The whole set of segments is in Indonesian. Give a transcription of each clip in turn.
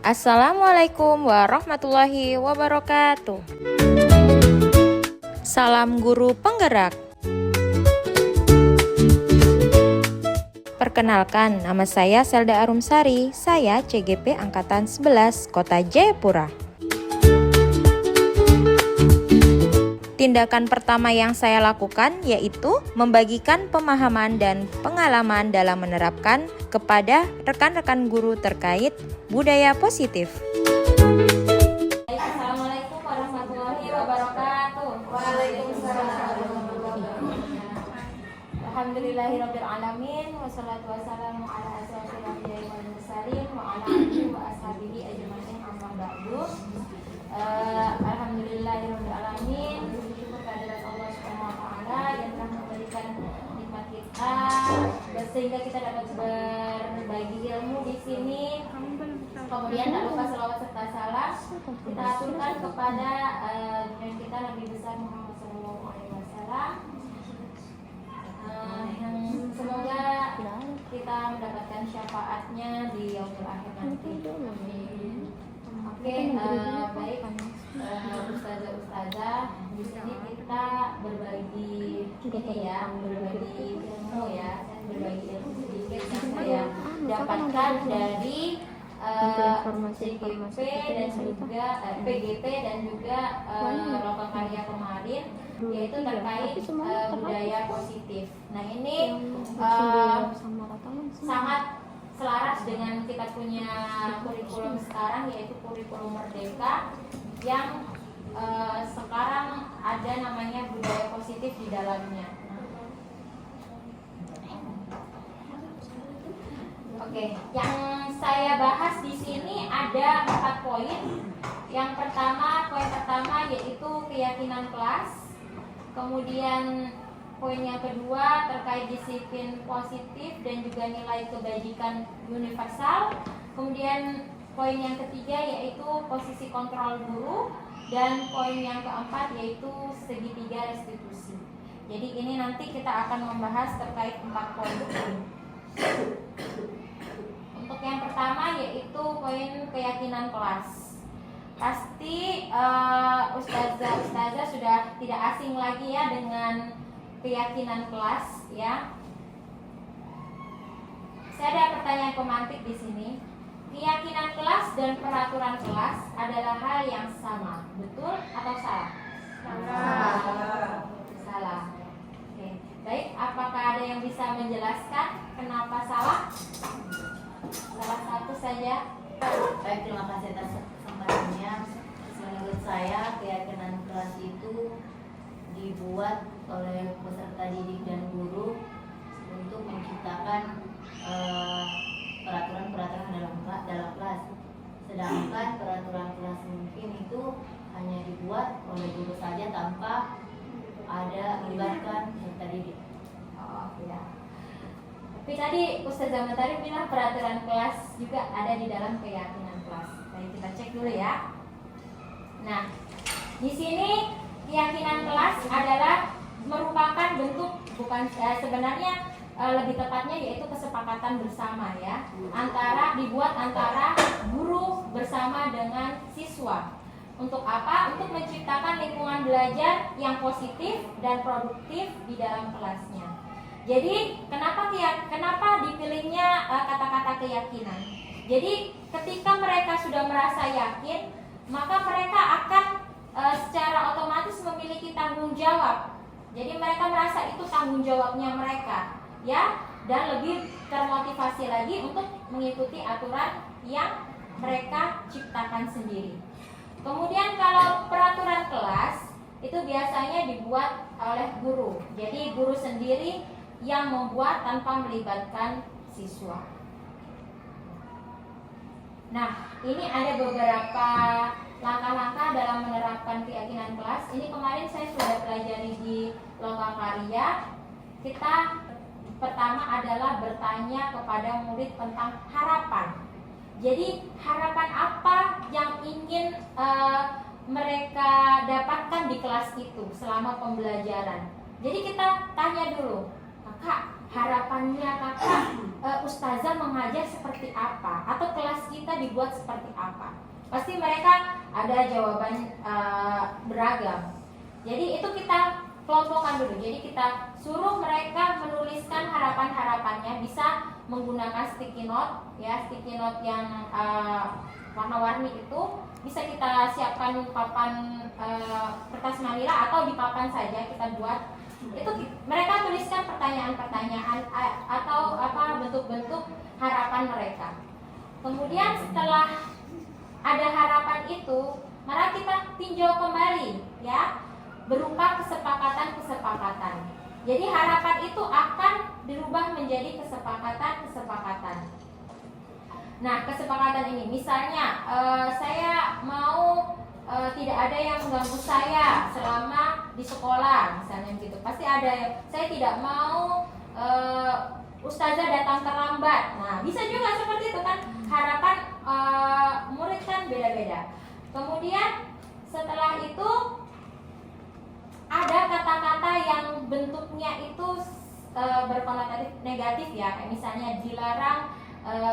Assalamualaikum warahmatullahi wabarakatuh. Salam guru penggerak. Perkenalkan, nama saya Selda Arumsari. Saya CGP Angkatan 11 Kota Jayapura. Tindakan pertama yang saya lakukan yaitu membagikan pemahaman dan pengalaman dalam menerapkan kepada rekan-rekan guru terkait budaya positif. Assalamualaikum warahmatullahi wabarakatuh. Waalaikumsalam. Alhamdulillahirabbil alamin wassalatu wassalamu ala asyrofil anbiya'i wal mursalin wa ala alihi wa ashabihi ajmain amma ba'du. Alhamdulillahirabbil alamin. Bersyukur kehadirat Allah Subhanahu wa taala yang telah memberikan nikmat kita sehingga kita dapat berbagi ilmu di sini. Kemudian tak lupa selawat serta salam kita aturkan kepada junjungan kita Nabi besar Muhammad SAW, yang semoga kita mendapatkan syafaatnya di yaumil akhir nanti. Oke, baik, ustazah di sini kita berbagi ini ya, berbagi ilmu ya, berbagi ilmu sedikit yang saya dapatkan dari CGP dan juga PGP dan juga Lokakarya kemarin, yaitu terkait budaya positif. Nah ini sangat selaras dengan kita punya kurikulum sekarang, yaitu kurikulum Merdeka yang sekarang ada namanya budaya positif di dalamnya. Oke, yang saya bahas di sini ada 4 poin. Yang pertama, poin pertama yaitu keyakinan kelas. Kemudian poin yang kedua terkait disiplin positif dan juga nilai kebajikan universal. Kemudian poin yang ketiga yaitu posisi kontrol guru. Dan poin yang keempat yaitu segitiga restitusi. Jadi ini nanti kita akan membahas terkait 4 poin ini. Untuk yang pertama yaitu poin keyakinan kelas. Pasti ustazah sudah tidak asing lagi ya dengan keyakinan kelas ya. Saya ada pertanyaan pemantik di sini. Keyakinan kelas dan peraturan kelas adalah hal yang sama, betul atau salah? Salah. Oke. Baik, apakah ada yang bisa menjelaskan kenapa salah? Salah satu saja. Baik, terima kasih atas kesempatannya. Menurut saya keyakinan kelas itu dibuat oleh peserta didik dan guru untuk menciptakan peraturan-peraturan dalam kelas. Sedangkan peraturan kelas mungkin itu hanya dibuat oleh guru saja tanpa ada melibatkan peserta didik. Oh ya. Tapi tadi Ustazah Matari bilang peraturan kelas juga ada di dalam keyakinan kelas. Baik, kita cek dulu ya. Nah, di sini keyakinan kelas adalah merupakan bentuk sebenarnya lebih tepatnya yaitu kesepakatan bersama ya, dibuat antara guru bersama dengan siswa. Untuk apa? Untuk menciptakan lingkungan belajar yang positif dan produktif di dalam kelasnya. Jadi kenapa dipilihnya kata-kata keyakinan? Jadi ketika mereka sudah merasa yakin, maka mereka akan secara otomatis memiliki tanggung jawab. Jadi mereka merasa itu tanggung jawabnya mereka, ya, dan lebih termotivasi lagi untuk mengikuti aturan yang mereka ciptakan sendiri. Kemudian kalau peraturan kelas itu biasanya dibuat oleh guru. Jadi guru sendiri yang membuat tanpa melibatkan siswa. Nah, ini ada beberapa langkah-langkah dalam menerapkan keyakinan kelas. Ini kemarin saya sudah pelajari di Lokakarya. Kita pertama adalah bertanya kepada murid tentang harapan. Jadi harapan apa yang ingin mereka dapatkan di kelas itu selama pembelajaran. Jadi kita tanya dulu, kakak, harapannya kakak ustazah mengajar seperti seperti apa atau kelas kita dibuat seperti apa? Pasti mereka ada jawaban beragam. Jadi itu kita kelompokkan dulu. Jadi kita suruh mereka menuliskan harapan-harapannya, bisa menggunakan sticky note ya, sticky note yang warna-warni itu bisa kita siapkan papan kertas manila atau di papan saja kita buat. Itu mereka tuliskan pertanyaan-pertanyaan atau apa bentuk-bentuk harapan mereka. Kemudian setelah ada harapan itu, mari kita tinjau kembali ya, berupa kesepakatan-kesepakatan. Jadi harapan itu akan dirubah menjadi kesepakatan-kesepakatan. Nah, kesepakatan ini misalnya saya mau tidak ada yang mengganggu saya selama di sekolah, misalnya begitu. Pasti ada. Saya tidak mau ustazah datang terlambat. Nah, bisa juga seperti itu kan. Harapan murid kan beda-beda. Kemudian setelah itu ada kata-kata yang bentuknya itu berkonotatif negatif ya. Kayak misalnya dilarang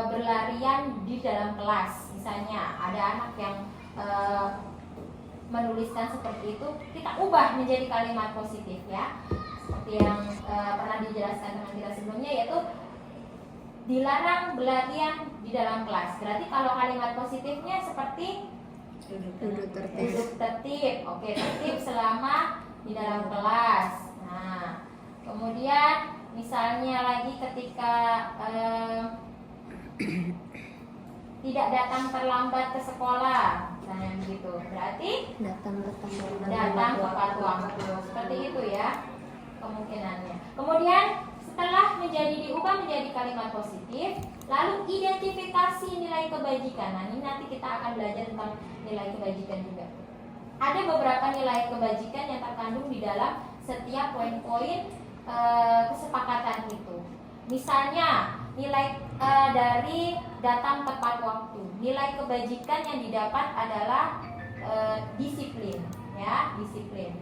berlarian di dalam kelas. Misalnya ada anak yang menuliskan seperti itu, kita ubah menjadi kalimat positif ya. Seperti yang pernah dijelaskan teman kita sebelumnya, yaitu dilarang berlarian di dalam kelas. Berarti kalau kalimat positifnya seperti Duduk tertib. duduk tertib. Oke, tertib selama di dalam kelas. Nah, kemudian misalnya lagi ketika tidak datang terlambat ke sekolah, misalnya begitu. Berarti Datang tepat waktu. Seperti itu ya kemungkinannya. Kemudian setelah diubah menjadi kalimat positif, lalu identifikasi nilai kebajikan. Nah, ini nanti kita akan belajar tentang nilai kebajikan juga. Ada beberapa nilai kebajikan yang terkandung di dalam setiap poin-poin kesepakatan itu. Misalnya nilai dari datang tepat waktu. Nilai kebajikan yang didapat adalah disiplin, ya, disiplin.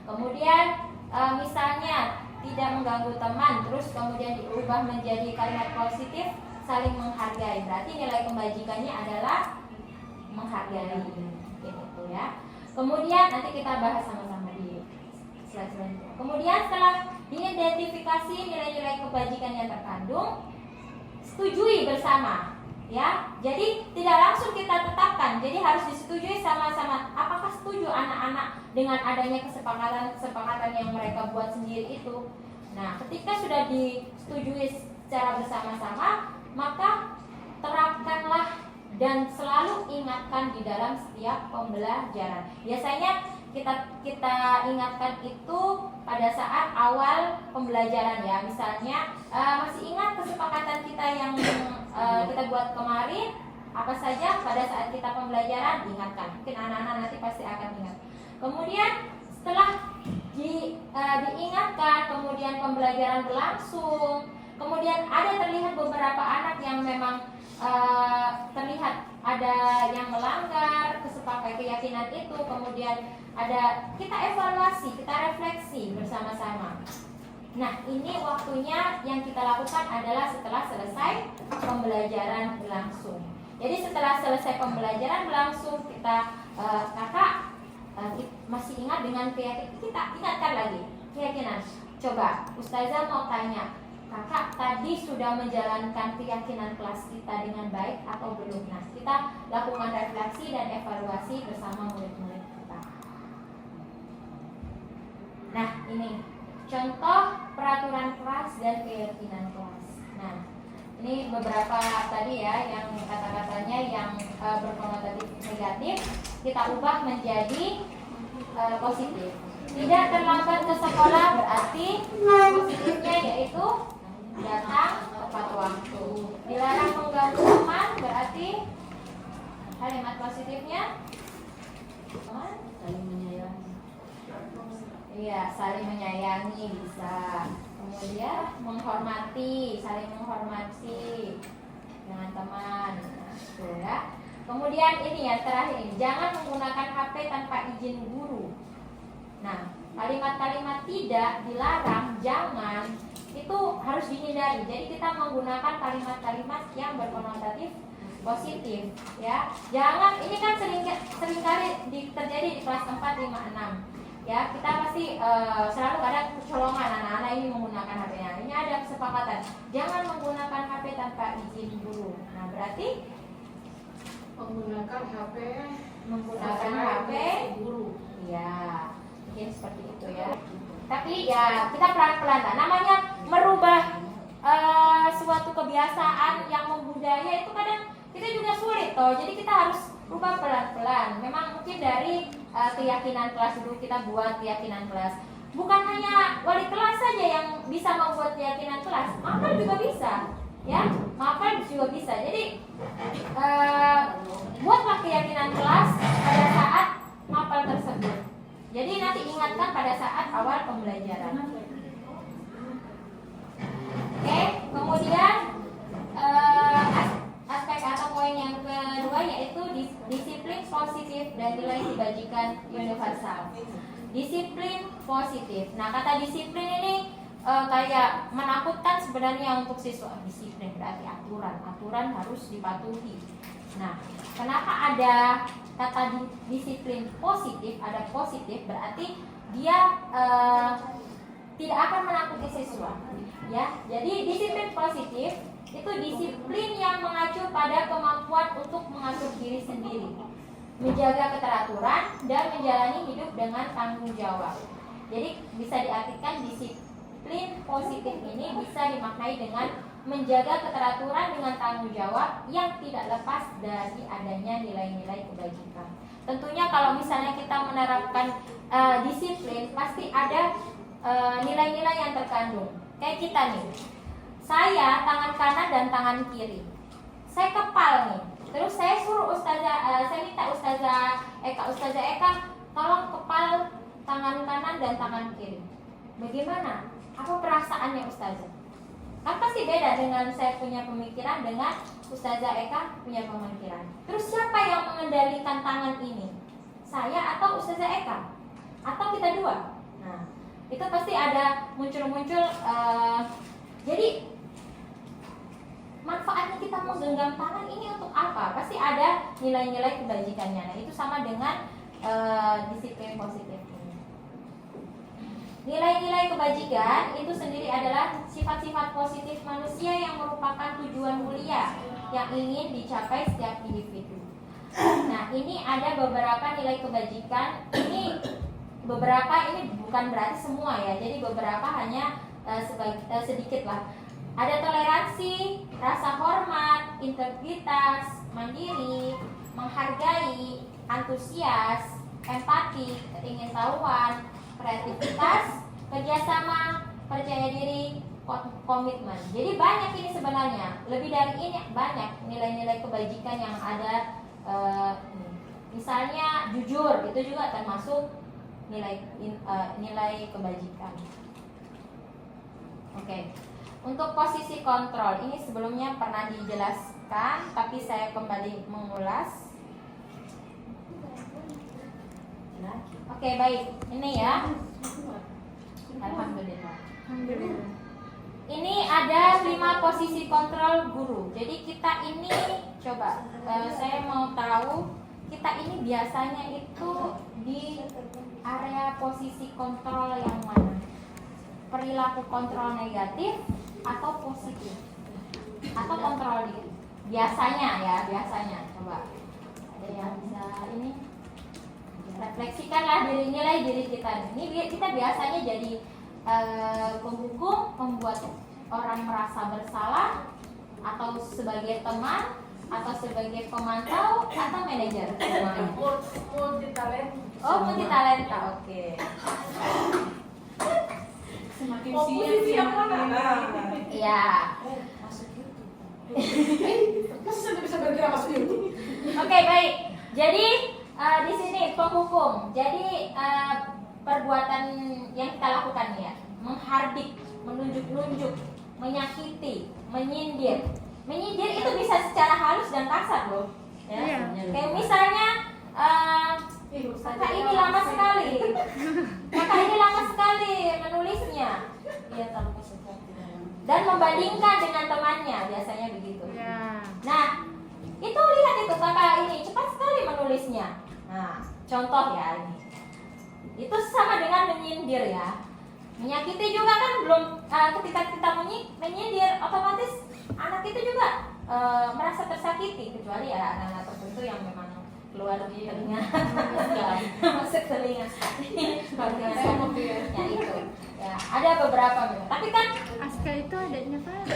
Kemudian misalnya tidak mengganggu teman, terus kemudian diubah menjadi kalimat positif, saling menghargai. Berarti nilai kebajikannya adalah menghargai, gitu ya. Kemudian nanti kita bahas sama-sama di slide selanjutnya. Kemudian setelah diidentifikasi nilai-nilai kebajikan yang terkandung, setujui bersama ya. Jadi tidak langsung kita tetapkan, jadi harus disetujui sama-sama. Apakah setuju anak-anak dengan adanya kesepakatan yang mereka buat sendiri itu? Nah, ketika sudah disetujui secara bersama-sama, maka terapkanlah dan selalu ingatkan di dalam setiap pembelajaran. Biasanya kita ingatkan itu pada saat awal pembelajaran ya. Misalnya masih ingat kesepakatan kita yang kita buat kemarin apa saja pada saat kita pembelajaran, ingatkan. Mungkin anak-anak nanti pasti akan ingat. Kemudian setelah diingatkan, kemudian pembelajaran berlangsung, kemudian ada terlihat beberapa anak yang memang terlihat ada yang melanggar keyakinan itu, kemudian kita evaluasi, kita refleksi bersama-sama. Nah, ini waktunya yang kita lakukan adalah setelah selesai pembelajaran berlangsung. Jadi setelah selesai pembelajaran berlangsung, kita kakak masih ingat dengan keyakinan, kita ingatkan lagi keyakinan. Coba Ustazah mau tanya, kakak tadi sudah menjalankan keyakinan kelas kita dengan baik atau belum? Nah, kita lakukan refleksi dan evaluasi bersama murid-murid kita. Nah, ini contoh peraturan kelas dan keyakinan kelas. Nah, ini beberapa tadi ya yang kata-katanya yang berkonotatif negatif kita ubah menjadi positif. Tidak terlambat ke sekolah berarti positifnya yaitu datang tepat waktu. Dilarang mengganggu teman berarti kalimat positifnya saling menyayangi. Iya, saling menyayangi bisa. Kemudian menghormati, saling menghormati dengan teman. Nah, itu ya. Kemudian ini ya terakhir ini, jangan menggunakan HP tanpa izin guru. Nah, kalimat-kalimat tidak, dilarang, jangan, itu harus dihindari. Jadi kita menggunakan kalimat-kalimat yang berkonotatif positif, ya. Jangan, ini kan seringkali terjadi di kelas 4, 5, 6. Ya, kita pasti selalu ada kecolongan anak-anak ini menggunakan HP-nya. Ini ada kesepakatan, jangan menggunakan HP tanpa izin guru. Nah, berarti menggunakan HP guru. Ya, mungkin seperti itu ya. Tapi ya kita pelan-pelan. Namanya merubah suatu kebiasaan yang membudaya itu kadang kita juga sulit toh. Jadi kita harus rubah pelan-pelan. Memang mungkin dari keyakinan kelas dulu kita buat keyakinan kelas. Bukan hanya wali kelas saja yang bisa membuat keyakinan kelas, mapel juga bisa, ya. Mapel juga bisa. Jadi buatlah keyakinan kelas pada saat mapel tersebut. Jadi nanti ingatkan pada saat awal pembelajaran. Oke, kemudian aspek atau poin yang kedua yaitu disiplin positif dan nilai kebajikan universal. Disiplin positif. Nah, kata disiplin ini kayak menakutkan sebenarnya untuk siswa. Disiplin berarti aturan harus dipatuhi. Nah, kenapa ada kata disiplin positif? Ada positif berarti dia tidak akan menakuti siswa. Ya, jadi disiplin positif itu disiplin yang mengacu pada kemampuan untuk mengatur diri sendiri, menjaga keteraturan dan menjalani hidup dengan tanggung jawab. Jadi bisa diartikan disiplin positif ini bisa dimaknai dengan menjaga keteraturan dengan tanggung jawab yang tidak lepas dari adanya nilai-nilai kebajikan. Tentunya kalau misalnya kita menerapkan disiplin pasti ada nilai-nilai yang terkandung. Kayak kita nih, saya tangan kanan dan tangan kiri, saya kepal nih. Terus saya suruh saya minta Ustazah Eka tolong kepal tangan kanan dan tangan kiri. Bagaimana? Apa perasaannya Ustazah? Kan pasti beda dengan saya punya pemikiran dengan Ustazah Eka punya pemikiran. Terus siapa yang mengendalikan tangan ini? Saya atau Ustazah Eka? Atau kita dua? Nah, itu pasti ada muncul-muncul. Jadi manfaatnya kita menggenggam tangan ini untuk apa? Pasti ada nilai-nilai kebajikannya. Nah, itu sama dengan disiplin positif ini. Nilai-nilai kebajikan itu sendiri adalah sifat-sifat positif manusia yang merupakan tujuan mulia yang ingin dicapai setiap individu. Nah, ini ada beberapa nilai kebajikan. Ini beberapa, ini bukan berarti semua ya. Jadi beberapa hanya sedikit lah. Ada toleransi, rasa hormat, integritas, mandiri, menghargai, antusias, empati, keingintahuan, kreativitas, kerjasama, percaya diri, komitmen. Jadi banyak ini sebenarnya. Lebih dari ini banyak nilai-nilai kebajikan yang ada. Misalnya jujur, itu juga termasuk nilai kebajikan. Oke. Untuk posisi kontrol, ini sebelumnya pernah dijelaskan, tapi saya kembali mengulas. Oke, baik. Ini ya. Alhamdulillah. Ini ada 5 posisi kontrol guru. Jadi kita ini coba, saya mau tahu kita ini biasanya itu di area posisi kontrol yang mana? Perilaku kontrol negatif atau positif? Atau kontrol diri? Biasanya ya, biasanya. Coba ada yang bisa ini refleksikanlah nilai diri kita. Ini kita biasanya jadi penghukum, membuat orang merasa bersalah, atau sebagai teman, atau sebagai pemantau, atau manajer. Multitalenta. Oh, multitalenta, oke. Semakin siap Iya. Masa bisa bergerak masuk YouTube? Oke, baik. Jadi di sini penghukum. Jadi perbuatan yang kita lakukan ya, menghardik, menunjuk-nunjuk, menyakiti, menyindir. Menyindir itu bisa secara halus dan kasar loh. Ya. Kayak misalnya Kakak ini lama sekali. Kakak ini lama sekali menulisnya. Iya, tahu dan membandingkan dengan temannya, biasanya begitu. Nah, itu lihat itu kakak ini cepat sekali menulisnya. Nah, contoh ya ini. Itu sama dengan menyindir ya. Menyakiti juga kan belum ketika kita menyindir, otomatis anak itu juga merasa tersakiti, kecuali ya anak-anak tertentu yang memang keluar di telinga, masuk telinga. Ya itu, ya ada beberapa memang. Tapi kan Aska itu adiknya Pak.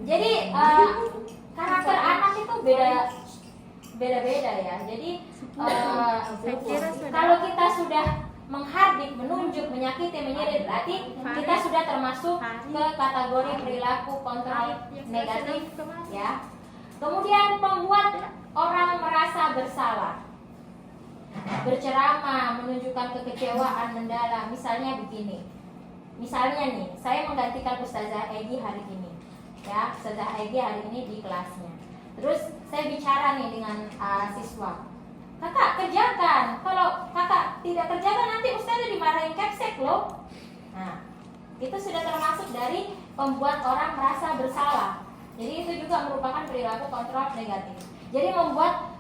jadi karakter anak itu beda-beda ya. Jadi kalau kita sudah menghardik, menunjuk, menyakiti, menyindir, berarti kita sudah termasuk ke kategori perilaku kontrol negatif ya. Kemudian membuat orang merasa bersalah, berceramah, menunjukkan kekecewaan mendalam. Misalnya begini, misalnya nih, saya menggantikan Ustazah Egi hari ini, ya, Ustazah Egi hari ini di kelasnya. Terus saya bicara nih dengan siswa, kakak kerjakan. Kalau kakak tidak kerjakan nanti Ustazah dimarahin capsek loh. Nah, itu sudah termasuk dari membuat orang merasa bersalah. Jadi itu juga merupakan perilaku kontrol negatif. Jadi membuat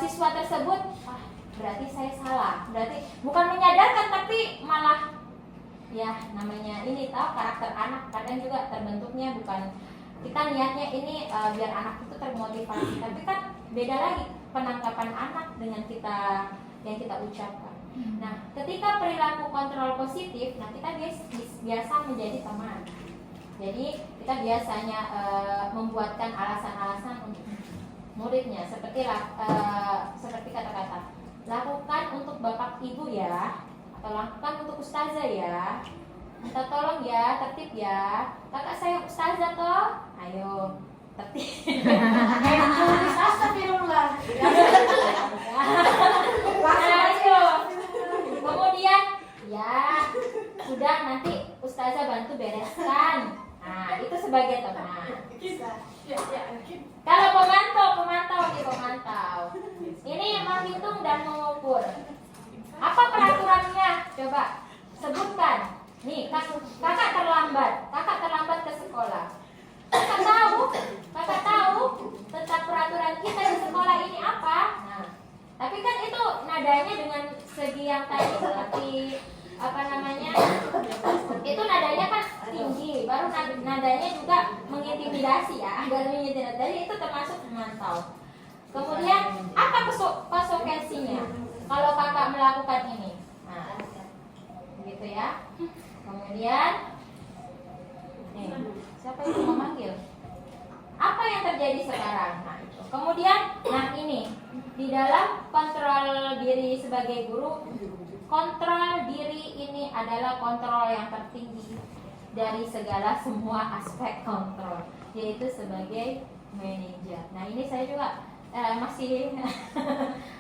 siswa tersebut, berarti saya salah. Berarti bukan menyadarkan tapi malah ya namanya ini tahu karakter anak kadang juga terbentuknya bukan kita niatnya ini biar anak itu termotivasi. Tapi kan beda lagi penangkapan anak dengan yang kita ucapkan. Nah, ketika perilaku kontrol positif, nah kita biasa menjadi teman. Jadi kita biasanya membuatkan alasan-alasan untuk muridnya, seperti kata-kata lakukan untuk bapak ibu ya, atau lakukan untuk ustazah ya, minta tolong ya, tertib ya, kakak saya ustazah toh, ayo tertib. Astagfirullah. Ayo. Kemudian ya sudah nanti ustazah bantu bereskan. Nah, itu sebagai teman. Kalau pemantau. Ini menghitung dan mengukur. Apa peraturannya? Coba sebutkan. Nih, kakak terlambat ke sekolah. Kakak tahu tentang peraturan kita di sekolah ini apa? Nah, tapi kan itu nadanya dengan segi yang tadi seperti apa namanya? Itu nadanya kan tinggi, baru nadanya juga mengintimidasi ya, agak mengintimidasi. Jadi itu termasuk memantau. Kemudian apa konsekuensinya kalau kakak melakukan ini? Nah, begitu ya. Kemudian siapa yang memanggil? Apa yang terjadi sekarang? Nah, itu. Kemudian, nah ini di dalam kontrol diri sebagai guru, kontrol diri ini adalah kontrol yang tertinggi dari segala semua aspek kontrol, yaitu sebagai manajer. Nah ini saya juga masih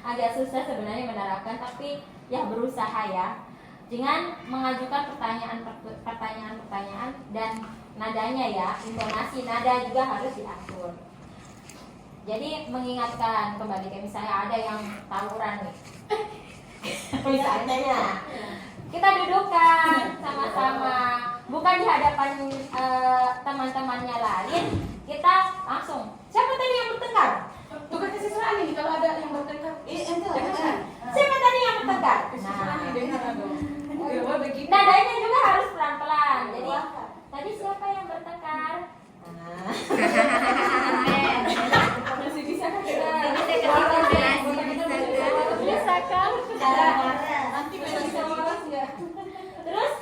agak susah sebenarnya menerapkan, tapi ya berusaha ya, dengan mengajukan pertanyaan dan nadanya ya, intonasi nada juga harus diatur. Jadi mengingatkan kembali, kayak misalnya ada yang tawuran nih. Misalnya kita dudukkan sama-sama, bukan di hadapan teman-temannya lain, kita langsung siapa tadi yang bertengkar? Tugasnya siswa nih kalau ada yang bertengkar. Siapa tadi yang bertengkar? Nah, nadanya juga harus pelan-pelan. Jadi tadi siapa yang bertengkar? Masih bisa kan? Bisa kan? Nanti bisa malas ya. Terus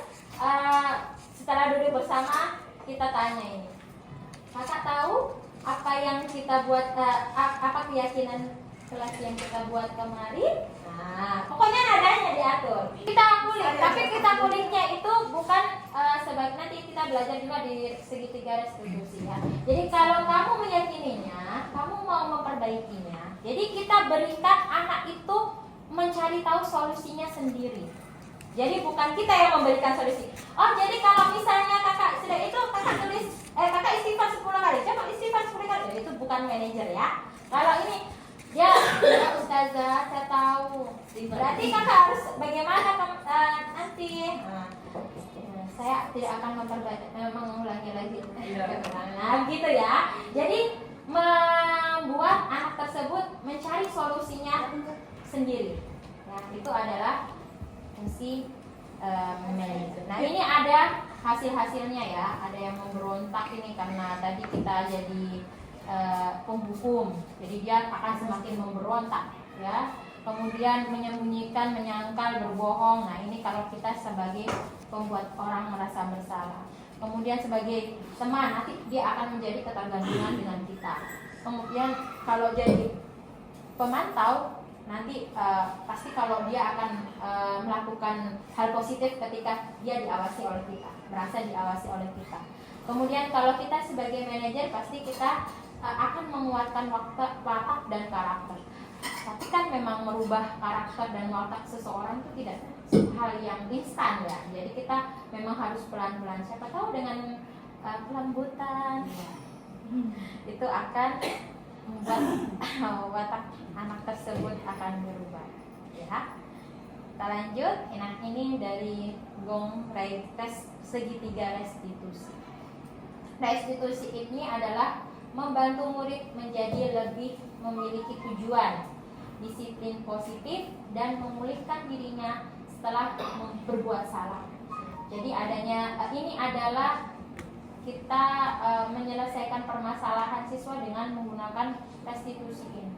setelah duduk bersama kita tanya ini, kakak tahu apa yang kita buat, apa keyakinan kelas yang kita buat kemarin? Nah, pokoknya nadanya diatur. Kita kulik, tapi kita kuliknya itu bukan sebagai nanti kita belajar juga di segitiga restitusi ya. Jadi kalau kamu meyakininya, kamu mau memperbaikinya. Jadi kita berikan anak itu mencari tahu solusinya sendiri. Jadi bukan kita yang memberikan solusi. Oh, jadi kalau misalnya kakak sudah itu kakak tulis kakak istighfar 10 kali. Coba istighfar 10 kali. Jadi itu bukan manajer ya. Kalau ini dia Ustaz Ustazah, saya tahu. Berarti kakak harus bagaimana nanti? Saya tidak akan mengulangi lagi. Nah, gitu ya. Jadi membuat anak tersebut mencari solusinya sendiri. Ya, itu adalah fungsi manajer. Nah, ini ada hasil-hasilnya ya. Ada yang memberontak ini karena tadi kita jadi penghukum, jadi dia akan semakin memberontak ya. Kemudian menyembunyikan, menyangkal, berbohong. Nah, ini kalau kita sebagai pembuat orang merasa bersalah. Kemudian sebagai teman, nanti dia akan menjadi ketergantungan dengan kita. Kemudian kalau jadi pemantau, nanti pasti kalau dia akan melakukan hal positif ketika dia diawasi oleh kita, merasa diawasi oleh kita. Kemudian kalau kita sebagai manajer, pasti kita akan menguatkan watak dan karakter. Tapi kan memang merubah karakter dan watak seseorang itu tidak hal yang instan ya. Jadi kita memang harus pelan-pelan. Siapa tahu dengan kelembutan itu akan membuat watak anak tersebut akan berubah. Ya. Kita lanjut. Nah, ini dari Gong Ray Tes segitiga restitusi. Restitusi ini adalah membantu murid menjadi lebih memiliki tujuan, disiplin positif, dan memulihkan dirinya setelah berbuat salah. Jadi ini adalah kita menyelesaikan permasalahan siswa dengan menggunakan restitusi ini.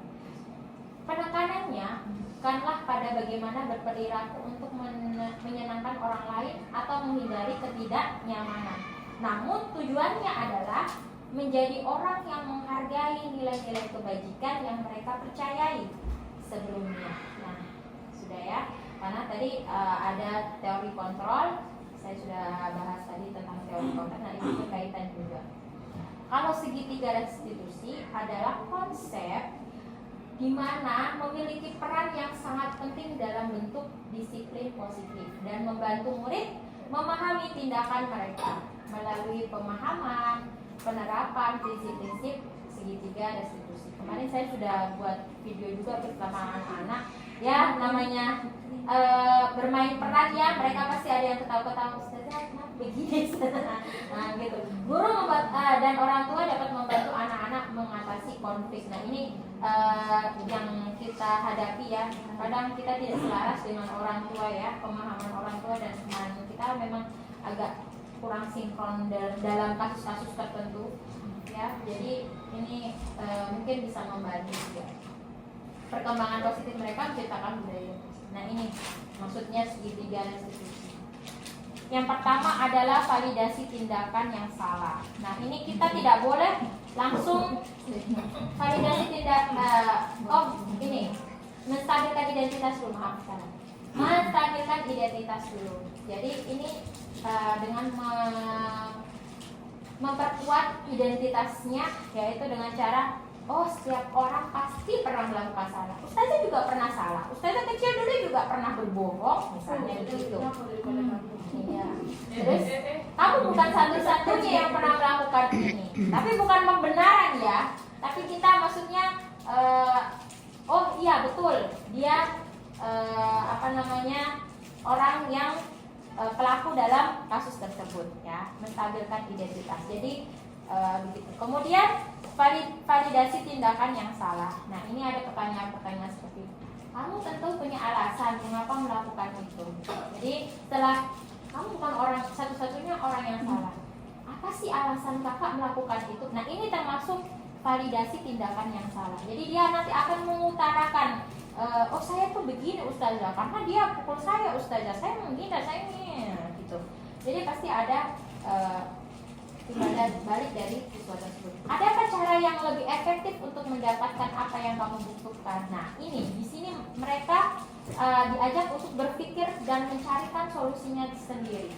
Penekanannya bukanlah pada bagaimana berperilaku untuk menyenangkan orang lain atau menghindari ketidaknyamanan. Namun tujuannya adalah menjadi orang yang menghargai nilai-nilai kebajikan yang mereka percayai sebelumnya. Nah, sudah ya. Karena tadi ada teori kontrol, saya sudah bahas tadi tentang teori kontrol. Nah, ini berkaitan juga. Kalau segitiga restitusi adalah konsep di mana memiliki peran yang sangat penting dalam bentuk disiplin positif dan membantu murid memahami tindakan mereka melalui pemahaman, penerapan prinsip-prinsip segitiga restitusi. Kemarin saya sudah buat video juga bersama anak-anak. Ya, namanya bermain peran ya, mereka pasti ada yang ketawa-ketawa, Ustazah kenapa begini? Nah, gitu. Guru membuat dan orang tua dapat membantu anak-anak mengatasi konflik. Nah, ini yang kita hadapi ya. Kadang kita tidak selaras dengan orang tua ya, pemahaman orang tua dan kita memang agak kurang sinkron dalam kasus-kasus tertentu ya. Jadi ini mungkin bisa membantu juga perkembangan positif mereka menciptakan budaya. Nah, ini maksudnya segitiga restitusi. Yang pertama adalah validasi tindakan yang salah. Nah, ini kita tidak boleh langsung validasi ini menstabilkan identitas dulu, menstabilkan identitas dulu. Jadi ini dengan memperkuat identitasnya, yaitu dengan cara setiap orang pasti pernah melakukan salah. Ustazah juga pernah salah. Ustazah kecil dulu juga pernah berbohong, misalnya begitu. Iya. Terus kamu bukan satu-satunya yang pernah melakukan ini. Tapi bukan pembenaran ya. Tapi kita maksudnya iya betul. Dia orang yang pelaku dalam kasus tersebut ya, menstabilkan identitas. Jadi begitu. Kemudian validasi tindakan yang salah. Nah, ini ada pertanyaan-pertanyaan seperti itu. Kamu tentu punya alasan mengapa melakukan itu. Jadi setelah kamu bukan orang satu-satunya orang yang salah, apa sih alasan kakak melakukan itu? Nah, ini termasuk validasi tindakan yang salah. Jadi dia nanti akan mengutarakan, saya tuh begini Ustazah, karena dia pukul saya Ustazah, saya menghina, saya ini gitu. Jadi pasti ada timbal balik dari siswa tersebut. Adakah cara yang lebih efektif untuk mendapatkan apa yang kamu butuhkan? Nah, ini di sini mereka diajak untuk berpikir dan mencarikan solusinya sendiri.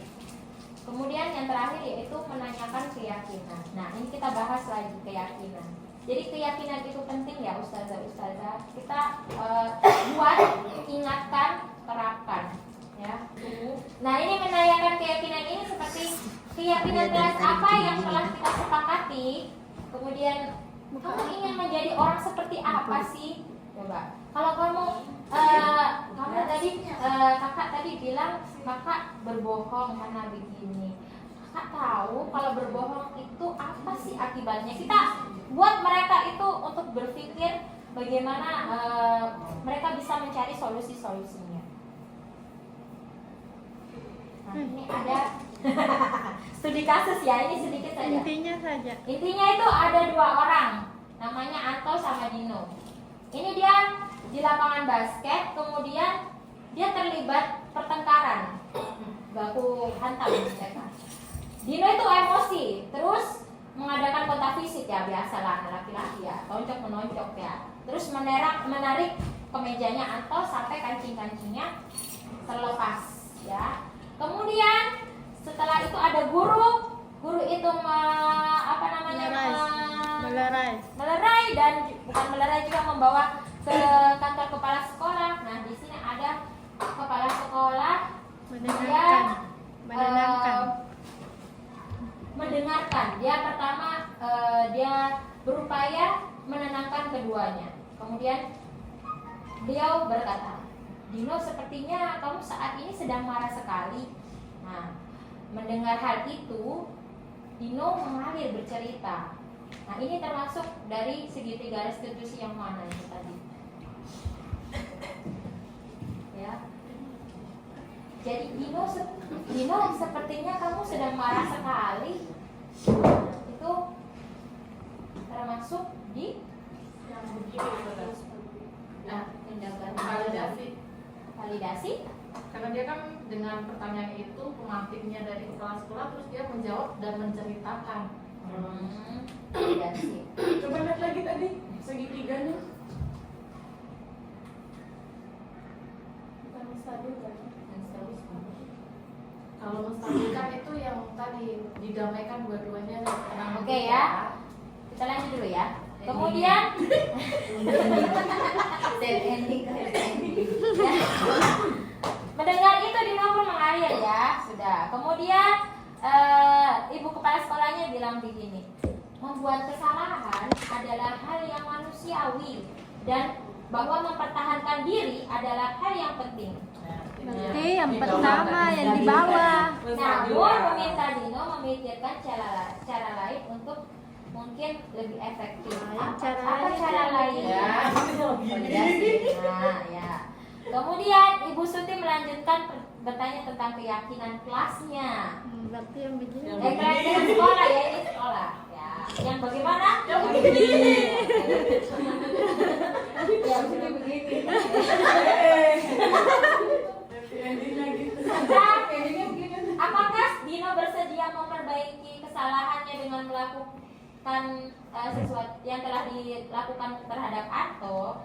Kemudian yang terakhir yaitu menanyakan keyakinan. Nah, ini kita bahas lagi keyakinan. Jadi keyakinan itu penting ya Ustazah. Kita buat, ingatkan, terapkan. Ya. Nah, ini menanyakan keyakinan ini seperti keyakinan kelas apa yang telah kita sepakati. Kemudian kamu ingin menjadi orang seperti apa sih? Coba. Kalau kamu kakak tadi bilang kakak berbohong karena begini. Kakak tahu kalau berbohong itu apa sih akibatnya? Kita buat mereka itu untuk berpikir bagaimana mereka bisa mencari solusi-solusinya. Nah, ini ada studi kasus ya, ini sedikit saja. Intinya saja. Intinya itu ada 2 orang, namanya Anto sama Dino. Ini dia di lapangan basket, kemudian dia terlibat pertengkaran, baku hantam mereka. Dino itu emosi, terus mengadakan kontak fisik ya, biasalah laki-laki ya, tonjok menonjok ya. Terus menarik kemejanya Anto sampai kancing-kancingnya terlepas ya. Kemudian setelah itu ada guru itu melerai dan bukan melerai juga, membawa ke kantor kepala sekolah. Nah, di sini ada kepala sekolah mendengarkan. Dia pertama dia berupaya menenangkan keduanya. Kemudian beliau berkata, Dino, sepertinya kamu saat ini sedang marah sekali. Nah, mendengar hal itu, Dino mengalir bercerita. Nah, ini termasuk dari segitiga restitusi yang mana itu tadi? Ya. Jadi Dino, sepertinya kamu sedang marah sekali. Itu termasuk di Yang begini, nah, tindakan validasi. karena dia kan dengan pertanyaan itu pemantiknya dari kepala sekolah, terus dia menjawab dan menceritakan. Validasi. Coba lihat lagi tadi segitiganya. Bukan menstabilkan. Kalau menstabilkan itu yang tadi didamaikan dua-duanya. Oke ya. Kita lanjut dulu ya. Kemudian mendengar itu Dino pun mengalir ya, sudah. Kemudian ibu kepala sekolahnya bilang begini, membuat kesalahan adalah hal yang manusiawi dan bahwa mempertahankan diri adalah hal yang penting. Oke, yang pertama yang di bawah. Namun meminta Dino memikirkan cara lain untuk mungkin lebih efektif. Apa cara lain? Ya, Validasi. Nah, ya. Kemudian Ibu Suti melanjutkan bertanya tentang keyakinan kelasnya. Berarti yang begini. Keyakinan sekolah ya, ini sekolah. Ya. Yang bagaimana? Yang begini. Yang begini. Apakah Dino bersedia memperbaiki kesalahannya dengan melakukan sesuatu yang telah dilakukan terhadap Anto?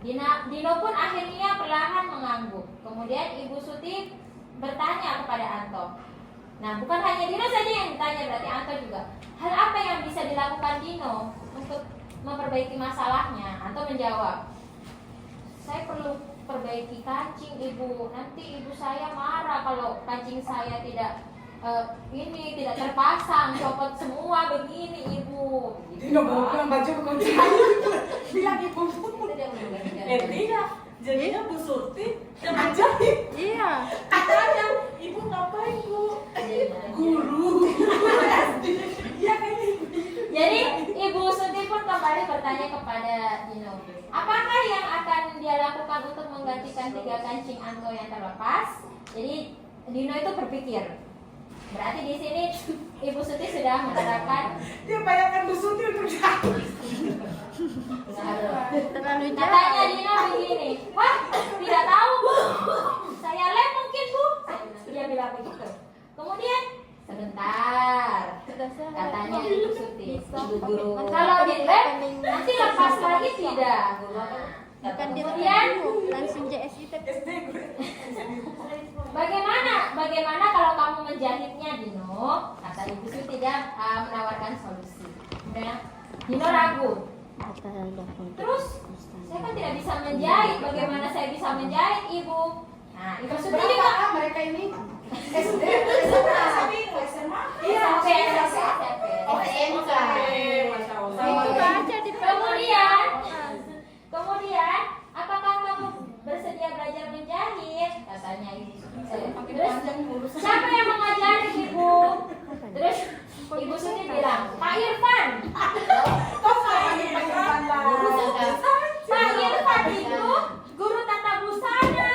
Dino pun akhirnya perlahan mengangguk. Kemudian Ibu Suti bertanya kepada Anto. Nah, bukan hanya Dino saja yang ditanya, berarti Anto juga. Hal apa yang bisa dilakukan Dino untuk memperbaiki masalahnya? Anto menjawab, saya perlu perbaiki kancing Ibu. Nanti Ibu saya marah kalau kancing saya tidak tidak terpasang, copot semua begini Ibu. Dino bukan baju kunci. Bilang ibu. Tidak. Jadinya Bu Surti yang menjahit. Iya. Katanya, Ibu ngapain Bu? Guru. Iya kan Ibu. Jadi Ibu Suti pun kembali bertanya kepada Dino, apakah yang akan dia lakukan untuk menggantikan 3 kancing Anto yang terlepas? Jadi Dino itu berpikir. Berarti di sini Ibu Suti sudah menerapkan. Dia bayangkan Bu Surti untuk jahit. Terlalu Katanya jauh. Dino begini, wah tidak tahu Bu, saya lem mungkin Bu. Dia bilang begitu. Kemudian sebentar, katanya Ibu Suti, kalau di lem nanti lepas lagi tidak. Bukan dia Kemudian langsung JSI bagaimana kalau kamu menjahitnya Dino? Kata Ibu Suti, dia menawarkan solusi. Kemudian Dino ragu. Terus saya kan tidak bisa menjahit, bagaimana saya bisa menjahit Ibu? Nah, Ibu Suti juga mereka ini SD, SMA. Iya, SMP. SMK. Itu aja di Kemudian bahasanya Ibu. Terus siapa yang mengajari Ibu? Terus Ibu Suti bilang, Pak Irfan. Pak Irfan itu guru tata busana.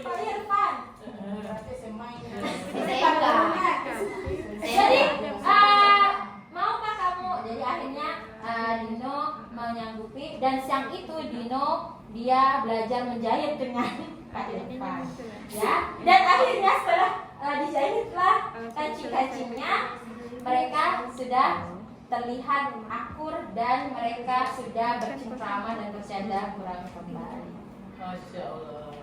Pak Irfan. Jadi maukah kamu? Jadi akhirnya Dino menyanggupi, dan siang itu Dino dia belajar menjahit dengan Pak Irfan, ya. Dan akhirnya setelah dijahitlah kancing-kancingnya, mereka sudah terlihat akur dan mereka sudah bercengkrama dan bercanda kurang kembali. Masya Allah.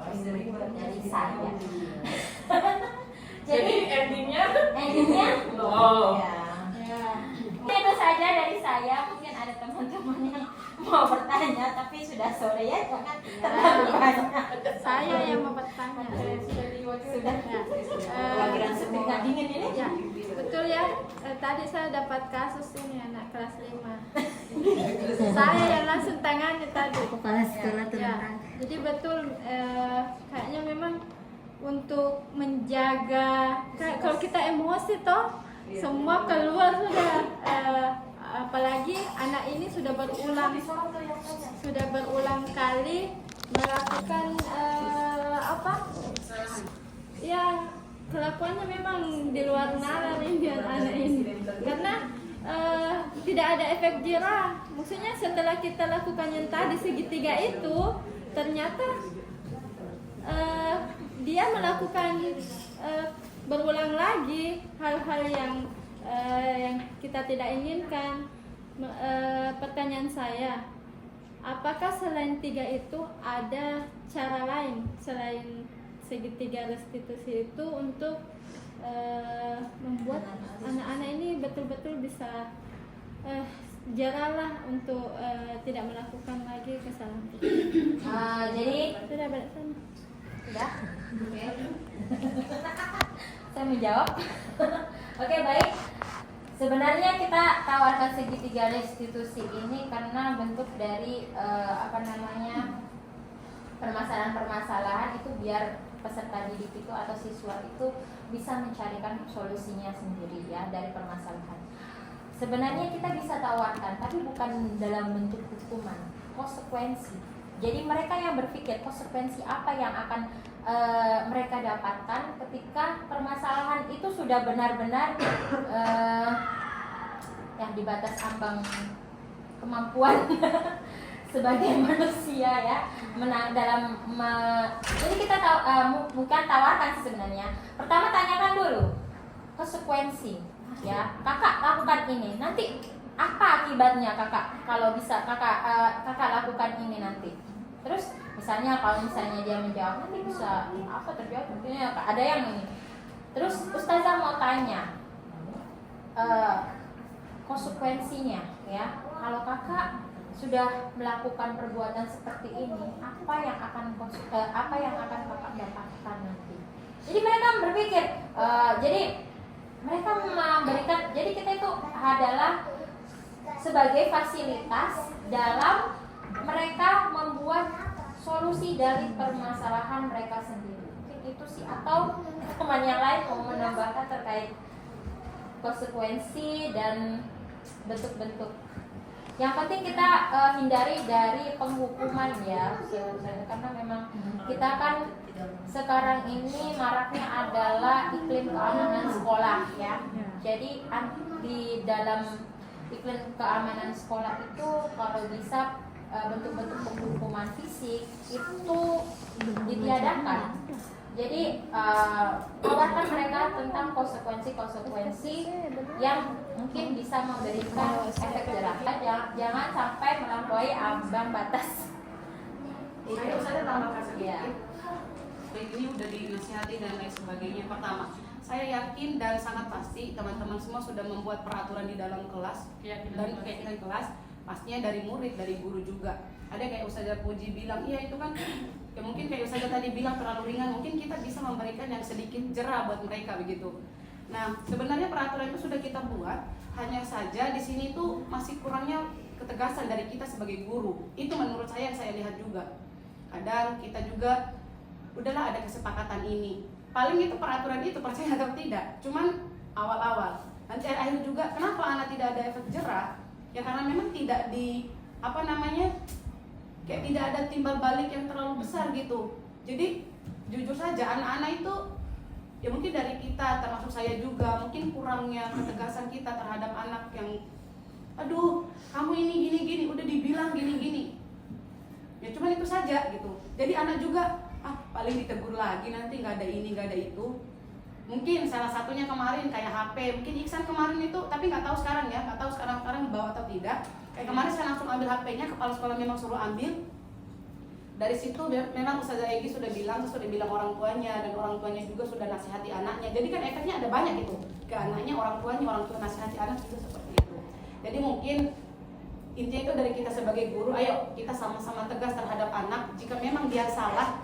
Dari saya. Jadi endingnya oh. Ya. Itu saja dari saya. Mungkin ada teman-teman yang mau bertanya, tapi sudah sore ya, jangan terlalu banyak. Saya yang mau bertanya. Sudah. Lagiran sepi nggak dingin ini. Ya, betul ya. Tadi saya dapat kasus ini anak kelas 5. Saya yang langsung tangani tadi. Kepala sekolah Ya, jadi betul kayaknya memang untuk menjaga kalau kita emosi toh semua keluar sudah, apalagi anak ini sudah berulang kali melakukan ya kelakuannya memang di luar nalar ini anak ini, karena tidak ada efek jerah. Maksudnya setelah kita lakukan yang tadi segitiga itu, ternyata dia melakukan berulang lagi hal-hal yang kita tidak inginkan. Pertanyaan saya, apakah selain 3 itu ada cara lain selain segitiga restitusi itu untuk membuat anak-anak ini betul-betul bisa jeralah untuk tidak melakukan lagi kesalahan. Jadi Sudah balik sana. sudah. Saya menjawab. Oke, baik. Sebenarnya kita tawarkan segitiga restitusi ini karena bentuk dari permasalahan-permasalahan itu biar peserta didik itu atau siswa itu bisa mencarikan solusinya sendiri ya dari permasalahan. Sebenarnya kita bisa tawarkan, tapi bukan dalam bentuk hukuman, konsekuensi. Jadi mereka yang berpikir konsekuensi apa yang akan mereka dapatkan ketika permasalahan itu sudah benar-benar yang di batas ambang kemampuan sebagai manusia ya, jadi kita bukan tawarkan sebenarnya. Pertama tanyakan dulu konsekuensi ya, kakak lakukan ini nanti apa akibatnya kakak kalau bisa kakak lakukan ini nanti. Terus misalnya kalau misalnya dia menjawab nanti bisa apa terjadi, mungkin ada yang ini. Terus ustazah mau tanya konsekuensinya ya, kalau kakak sudah melakukan perbuatan seperti ini, apa yang akan kakak dapatkan nanti. Jadi mereka berpikir, jadi mereka memberikan, jadi kita itu adalah sebagai fasilitas dalam mereka membuat solusi dari permasalahan mereka sendiri. Mungkin itu sih, atau teman yang lain mau menambahkan terkait konsekuensi dan bentuk-bentuk. Yang penting kita hindari dari penghukuman ya, karena memang kita kan sekarang ini maraknya adalah iklim keamanan sekolah ya. Jadi di dalam iklim keamanan sekolah itu kalau bisa bentuk-bentuk penghukuman fisik itu ditiadakan. Jadi tawarkan mereka tentang konsekuensi-konsekuensi yang mungkin bisa memberikan efek jerah. Jangan sampai melampaui ambang batas. Saya tambahkan sedikit. Ya. Ini udah dinasihati dan lain sebagainya. Pertama, saya yakin dan sangat pasti teman-teman semua sudah membuat peraturan di dalam kelas dan keyakinan kelas. Pastinya dari murid, dari guru juga. Ada kayak Ustazah Puji bilang, iya itu kan ya mungkin kayak Ustazah tadi bilang terlalu ringan, mungkin kita bisa memberikan yang sedikit jerah buat mereka begitu. Nah, sebenarnya peraturan itu sudah kita buat, hanya saja di sini tuh masih kurangnya ketegasan dari kita sebagai guru. Itu menurut saya yang saya lihat juga. Kadang kita juga udahlah ada kesepakatan ini. Paling itu peraturan itu, percaya atau tidak, cuman awal-awal. Nanti akhir juga kenapa anak tidak ada efek jerah? Ya karena memang tidak di kayak tidak ada timbal balik yang terlalu besar gitu. Jadi jujur saja anak-anak itu ya mungkin dari kita, termasuk saya juga, mungkin kurangnya ketegasan kita terhadap anak yang aduh kamu ini gini udah dibilang gini ya cuman itu saja gitu. Jadi anak juga paling ditegur lagi, nanti nggak ada ini nggak ada itu. Mungkin salah satunya kemarin kayak HP, mungkin Iksan kemarin itu, tapi nggak tahu sekarang ya, nggak tahu sekarang bawa atau tidak. Kayak kemarin saya langsung ambil HP-nya, kepala sekolah memang suruh ambil. Dari situ memang Ustazah Egi sudah bilang orang tuanya, dan orang tuanya juga sudah nasihati anaknya. Jadi kan efeknya ada banyak itu ke anaknya, orang tua nasihati anak juga seperti itu. Jadi mungkin intinya itu dari kita sebagai guru, ayo kita sama-sama tegas terhadap anak. Jika memang dia salah,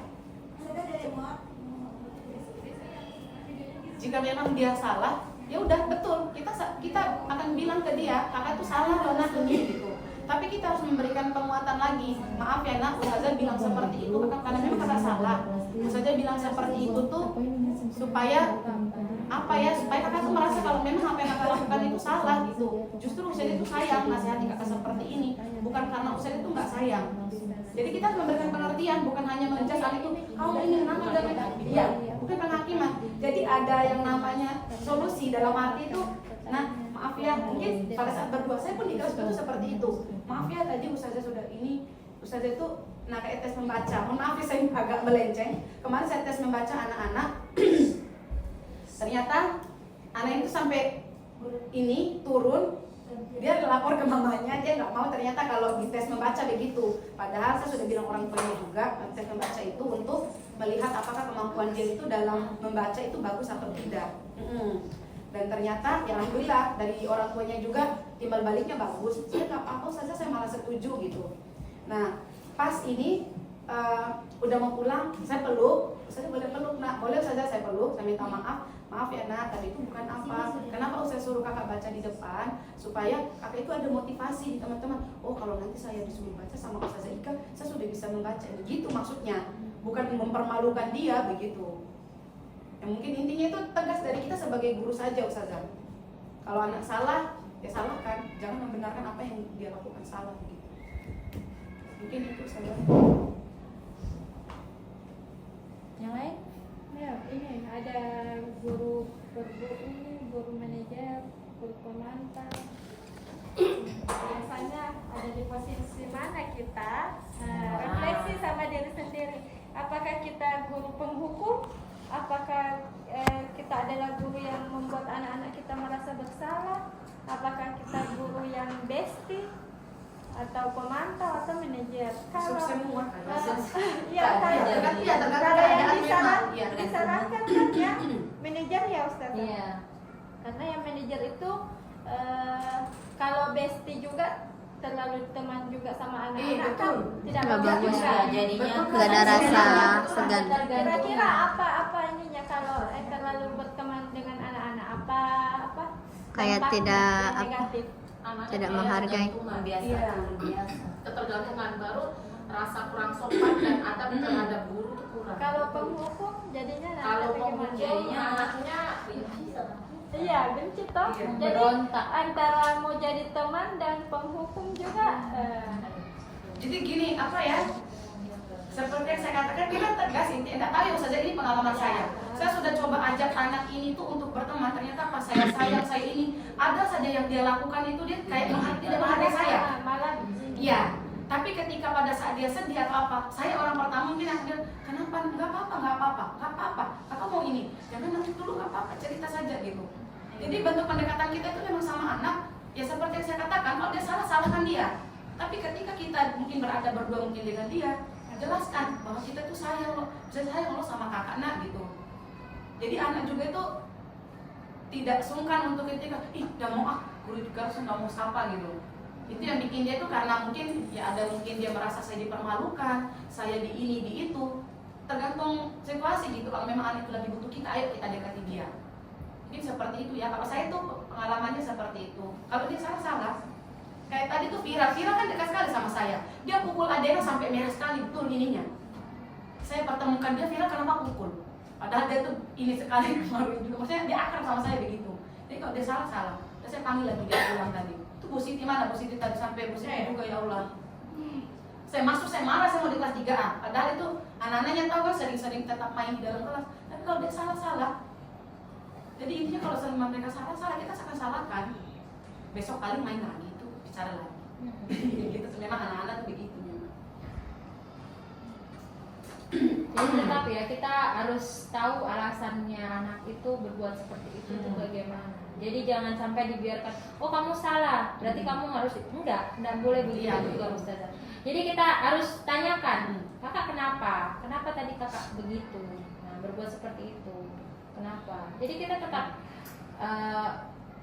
ya udah betul, kita akan bilang ke dia, kakak tuh salah loh nak ini gitu. Tapi kita harus memberikan penguatan lagi. Maaf ya nak, Ustazah bilang seperti itu karena memang kakak salah. Ustazah bilang seperti itu tuh supaya supaya kakak tuh merasa kalau memang apa yang kakak lakukan itu salah gitu. Justru Ustazah itu sayang nasihati kakak seperti ini, bukan karena Ustazah itu nggak sayang. Jadi kita harus memberikan pengertian, bukan hanya mengejas anak itu, kamu ini kenapa udah mereka? Iya, bukan penghakiman. Jadi ada yang namanya solusi dalam arti itu. Nah, maaf ya, mungkin pada saat berdua saya pun dikasih itu seperti itu. Maaf ya, tadi Ustazah sudah ini, Ustazah itu kayak tes membaca. Mohon maaf ya, saya agak melenceng. Kemarin saya tes membaca anak-anak. Ternyata anak itu sampai ini turun, dia lapor ke mamanya, dia nggak mau ternyata kalau di tes membaca begitu. Padahal saya sudah bilang orang tuanya juga, tes membaca itu untuk melihat apakah kemampuan dia itu dalam membaca itu bagus atau tidak. Dan ternyata ya alhamdulillah dari orang tuanya juga timbal baliknya bagus. Saya nggak apa-apa saja, saya malah setuju gitu. Nah pas ini udah mau pulang, saya peluk, saya boleh peluk nak, boleh saja saya peluk, saya minta maaf ya nak, tadi itu bukan apa, kenapa saya suruh kakak baca di depan supaya kakak itu ada motivasi di teman-teman. Oh kalau nanti saya disuruh baca sama Ustazah Ika, saya sudah bisa membaca, begitu maksudnya, bukan mempermalukan dia begitu. Ya, mungkin intinya itu tegas dari kita sebagai guru saja Ustazah. Kalau anak salah, ya salahkan, jangan membenarkan apa yang dia lakukan salah begitu. Mungkin itu Ustazah. Yang lain? Ya, ini ada guru guru manajer, guru pemantau. Biasanya ada di posisi mana kita? Refleksi sama diri sendiri. Apakah kita guru penghukum? Apakah kita adalah guru yang membuat anak-anak kita merasa bersalah? Apakah kita guru yang bestie? Atau pemantau atau manajer? Kalau semua iya, kalau yang disarankan kan ya manajer ya Ustaz. Iya. Karena yang manajer itu kalau bestie juga terlalu teman juga sama anak-anak kan tidak bagus juga. Jadinya Nggak ada rasa segan. Kira-kira apa ininya kalau terlalu berteman dengan anak-anak apa Kayak dampaknya tidak yang negatif? Tidak menghargai. Ketergantungan baru rasa kurang sopan dan adab terhadap guru itu kurang. Kalau penghukum jadinya Kalau bagaimana? jadinya anaknya Iya, benci toh. Iya, Jadi berontak. antara mau jadi teman dan penghukum juga Jadi gini, apa ya? Seperti yang saya katakan, kita tegas intinya. Tidak tahu ya saja ini pengalaman saya. Saya sudah coba ajak anak ini tuh untuk berteman. Ternyata pas saya sayang saya ini, ada saja yang dia lakukan itu dia kayak tidak menghargai saya. malah Iya. Tapi ketika pada saat dia sedih atau apa, saya orang pertama mungkin akan bilang, kenapa? Nggak apa-apa. Kakak mau ini. Jangan nanti dulu, nggak apa-apa. Cerita saja gitu. Jadi bentuk pendekatan kita itu memang sama anak. Ya seperti yang saya katakan, kalau dia salah, salahkan dia. Tapi ketika kita mungkin berada berdua mungkin dengan dia, jelaskan bahwa kita itu sayang lo sama kakak nak gitu. Jadi anak juga itu tidak sungkan untuk ketika udah mau guru juga langsung nggak mau sapa gitu. Itu yang bikin dia itu karena mungkin ya ada mungkin dia merasa saya dipermalukan, saya di ini di itu. Tergantung situasi gitu. Kalau memang anak itu lagi butuh kita, ayo kita dekati dia. Mungkin seperti itu ya. Kalau saya itu pengalamannya seperti itu. Kalau dia salah. Kayak tadi tuh Vira kan dekat sekali sama saya. Dia pukul Adena sampai merah sekali, betul ininya. saya pertemukan dia, Vira kenapa pukul? Padahal dia tuh ini sekali kemarin juga, maksudnya dia akrab sama saya begitu. Jadi kalau dia salah, terus saya panggil lagi dia pulang tadi. Itu Bu Siti mana? Bu Siti tadi sampai Bu Siti juga, ya Allah. Saya masuk, saya marah, saya mau di kelas 3A. Padahal itu anak-anaknya tahu kan sering-sering tetap main di dalam kelas. Tapi kalau dia salah. Jadi intinya kalau selama mereka salah, kita akan salahkan. Besok kali main lagi itu bicara lagi. Gitu, memang anak-anak tuh begitu. Jadi tetap ya kita harus tahu alasannya anak itu berbuat seperti itu bagaimana. Jadi jangan sampai dibiarkan, oh kamu salah, berarti kamu harus enggak boleh begitu juga Ustazah. Jadi kita harus tanyakan, kakak kenapa tadi kakak begitu, nah berbuat seperti itu, kenapa? Jadi kita tetap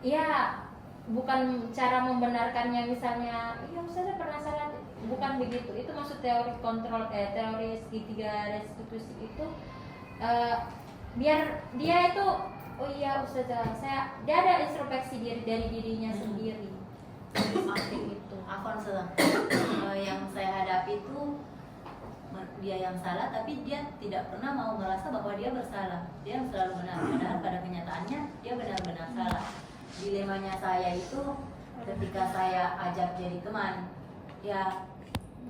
ya bukan cara membenarkannya, misalnya iya Ustazah pernah salah, bukan begitu. Itu maksud teori kontrol teori segitiga restitusi itu biar dia itu oh iya Ustazah, dia ada introspeksi dari dirinya sendiri. Seperti itu. Afwan Ustazah. Yang saya hadapi itu dia yang salah, tapi dia tidak pernah mau merasa bahwa dia bersalah. Dia selalu benar, padahal pada kenyataannya dia benar-benar salah. Dilemanya saya itu ketika saya ajak jadi teman, ya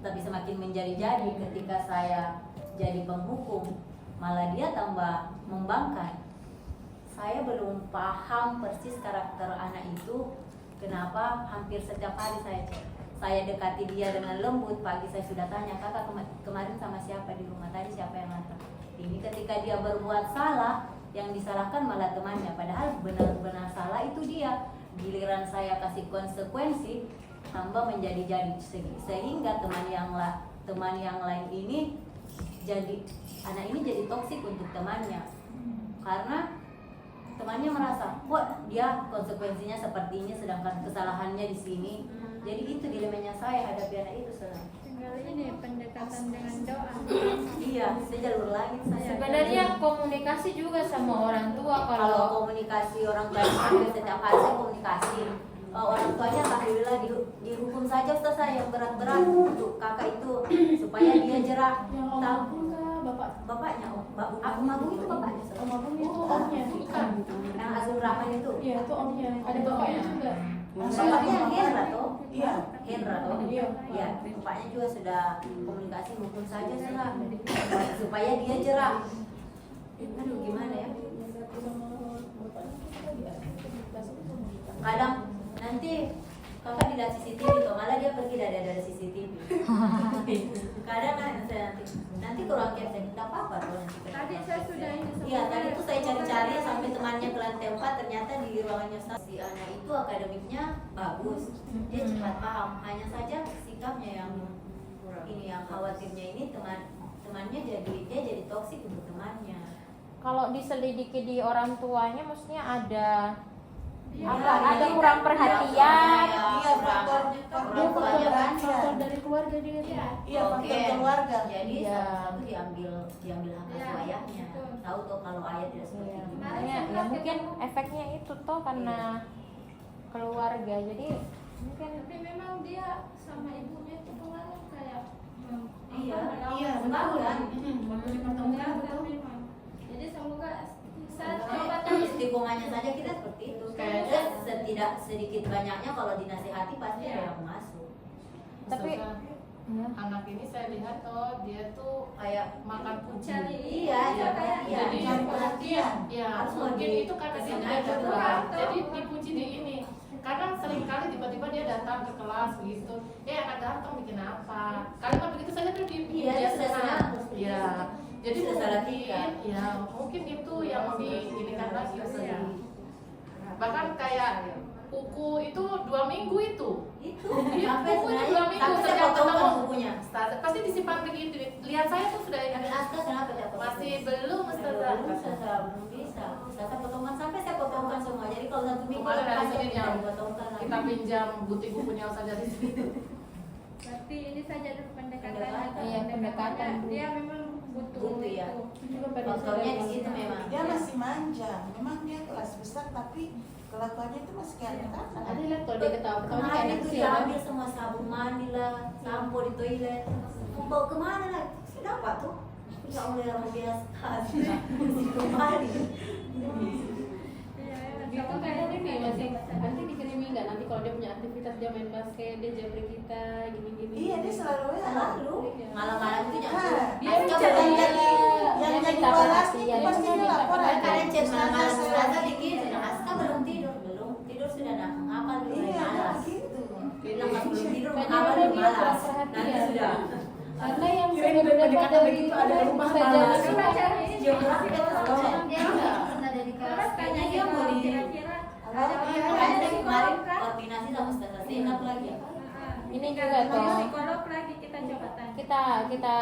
tapi semakin menjadi-jadi. Ketika saya jadi penghukum, malah dia tambah membangkang. Saya belum paham persis karakter anak itu, kenapa hampir setiap hari saya dekati dia dengan lembut. Pagi saya sudah tanya, kakak kemarin sama siapa di rumah, tadi siapa yang ngantar. Ini ketika dia berbuat salah, yang disalahkan malah temannya, padahal benar-benar salah itu dia. Giliran saya kasih konsekuensi, tambah menjadi-jadi, sehingga teman yang lain ini anak ini jadi toksik untuk temannya, karena temannya merasa kok dia konsekuensinya seperti ini sedangkan kesalahannya di sini. Jadi itu dilemanya saya hadapi anak itu sekarang. Tinggal ini pendekatan dengan doa. Iya, saya jalur langit saya. Sebenarnya komunikasi juga sama orang tua. Kalau komunikasi orang tua hampir setiap hari saya komunikasi. Orang tuanya alhamdulillah dihukum saja Ustaz saya yang berat-berat untuk kakak itu supaya dia jerah. Tahu bapaknya, Abu Mabung itu bapaknya. Om Mabung itu omnya, bukan? Yang Azul Rahman itu. Iya, itu omnya. Ada bapaknya juga. Bapaknya Hendra toh? Iya. Hendra toh? Iya. Iya, bapaknya juga sudah komunikasi, hukum saja salah supaya dia jerah. Aduh, gimana ya? Kadang nanti kakak dilihat CCTV tuh, malah dia pergi dari CCTV. Kadang nanti kurang saya minta apa tuh nanti. Tadi saya sudah ini Iya, tadi tuh saya cari-cari sampai temannya ke lantai 4, ternyata di ruangannya si anak itu akademiknya bagus, dia cepat paham. Hanya saja sikapnya yang ini, yang khawatirnya ini temannya jadi toksik untuk temannya. Kalau diselidiki di orang tuanya, maksudnya ada Ada kurang perhatian. Iya, faktor kan Faktor dari keluarga dia. iya, faktor keluarga. Jadi Iya. satu diambil hak asuh ayahnya. Tahu tuh kalau ayah tidak seperti itu. Makanya ya mungkin efeknya itu toh karena keluarga. Jadi mungkin Tapi memang dia sama ibunya itu kemarin kayak Iya, benar kan? Waktu dipertemukan betul. memang. Jadi semoga saat Istiqomahnya saja kita seperti itu. Terus sedikit banyaknya kalau dinasihati pasti ada yang masuk. Tapi Anak ini saya lihat dia tuh Kayak makan puji. iya, Jadi cari perhatian. Ya, Harus mungkin lebih itu karena dia kesini tidak aja kurang. tuh. Jadi dipuji di ini. Kadang seringkali tiba-tiba dia datang ke kelas begitu. Akan datang bikin apa? Kalimat begitu saja tuh Iya, dia sudah senang. senang. Iya. Jadi Sudah salah mungkin, tingkah. ya mungkin itu yang diinikan lagi. Iya. Bahkan kayak buku itu 2 minggu itu. Itu Iya, sampai bukunya sebenarnya 2 minggu sampai saya sejak potongkan ketemu. bukunya. Pasti disimpan begitu. Lihat saya tuh sudah Tapi Asta kenapa dia potong? masih belum Ustazah. belum bisa. Saya potongkan sampai saya potongkan semua. Jadi kalau 1 minggu Kemarin hari pasti Senin bisa yang dipotongkan lagi. kita pinjam buku-bukunya saja di sini. Berarti ini saja dari pendekatan Pendekatan. Iya, pendekatan. Dia memang butuh Butuh, ya. itu. Faktornya di situ memang. Dia masih manja, memang dia kelas besar tapi kelakuannya itu masih kayak anak-anak. Ada lihat kalau dia ketawa-ketawa Kemarin kayak itu kecil. dia ambil semua sabun mandi lah, sampo di toilet. Mau bawa kemana lah? Sudah apa tuh? Ya Allah yang biasa. Kembali. Gitu kayaknya kayak masih nanti dikirimi nggak nanti kalau dia punya aktivitas dia main basket dia japri kita gini-gini. Iya, dia selalu ya. Selalu malam-malam itu jam Nah, Dia yang minta jadi dia jadi minta balas perhatian. itu pasti dia laporan. kadang chat malam-malam Ustazah bikin, Aska belum tidur sudah nak ngapal dulu Iya, malas. begitu. Bilang pas belum tidur Kayaknya ngapal memang dulu dia malas. kurang Nanti perhatian. sudah. Karena yang Kirain saya dapat pendekatan dari begitu ada di rumah Ustazah malas. itu Geografi kan Oh. dia enggak pernah dari kelas. Kayaknya dia mau di kira-kira Makanya dari kemarin koordinasi sama Ustazah Zainab lagi ya. Ini juga toh psikolog lagi kita coba tanya. kita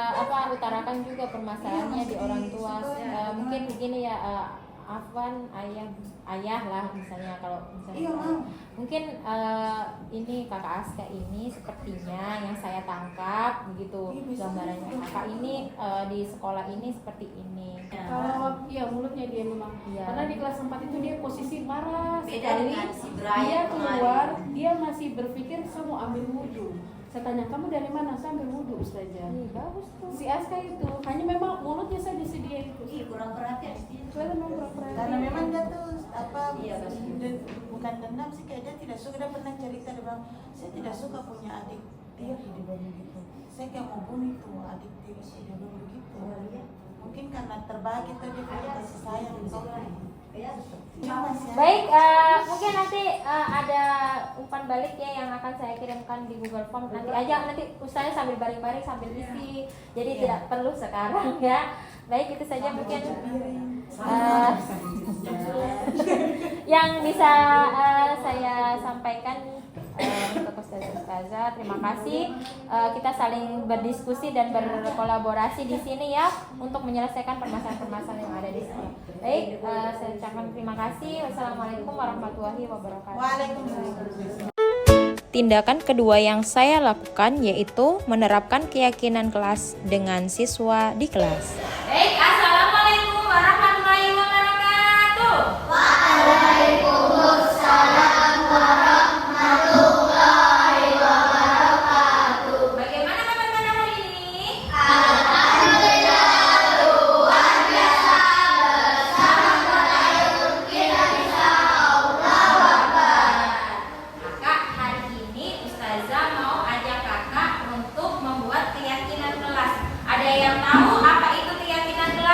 utarakan juga permasalahannya di orang tua. Mungkin begini ya, Afwan ayah lah misalnya, kalau Iya, misalnya Mam. mungkin ini kakak Aska ini sepertinya yang saya tangkap begitu gambarannya, kakak ini di sekolah ini seperti ini. Kalau ya mulutnya dia memang. Iya. Karena di kelas 4 itu dia posisi marah Beda sekali. dengan si Brian Dia kemarin. keluar, dia masih berpikir saya mau ambil wudhu. Saya tanya, kamu dari mana? Saya ambil wudhu Ustazah. Bagus tuh. Si Aska itu hanya memang mulutnya saja dia itu. Ih, kurang perhatian sih. Saya memang pura-pura. Karena memang dia tuh apa? Iya, pasti. Bukan dendam sih, kayak dia tidak suka. Dia pernah cerita, dia bilang, saya tidak suka punya adik tiri, dia bilang begitu. Saya kayak mau bunuh itu adik tiri, dia bilang begitu. Mungkin karena terbagi tuh dia punya kasih sayang gitu. Baik, mungkin nanti ada umpan balik ya yang akan saya kirimkan di Google Form. Nanti aja, nanti usahanya sambil baring-baring sambil isi. Jadi tidak perlu sekarang ya. Baik, itu saja mungkin yang bisa saya sampaikan untuk Ustazah. Terima kasih. Kita saling berdiskusi dan berkolaborasi di sini ya untuk menyelesaikan permasalahan-permasalahan yang ada di sini. Baik, saya ucapkan terima kasih. Wassalamualaikum warahmatullahi wabarakatuh. Waalaikumsalam. Tindakan kedua yang saya lakukan yaitu menerapkan keyakinan kelas dengan siswa di kelas. Baik, assalamualaikum warahmatullahi wabarakatuh. Bagaimana teman-teman hari ini? Kakak, hari ini Ustazah mau ajak kakak untuk membuat keyakinan kelas. Ada yang tahu apa itu keyakinan kelas?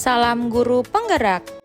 Salam guru penggerak.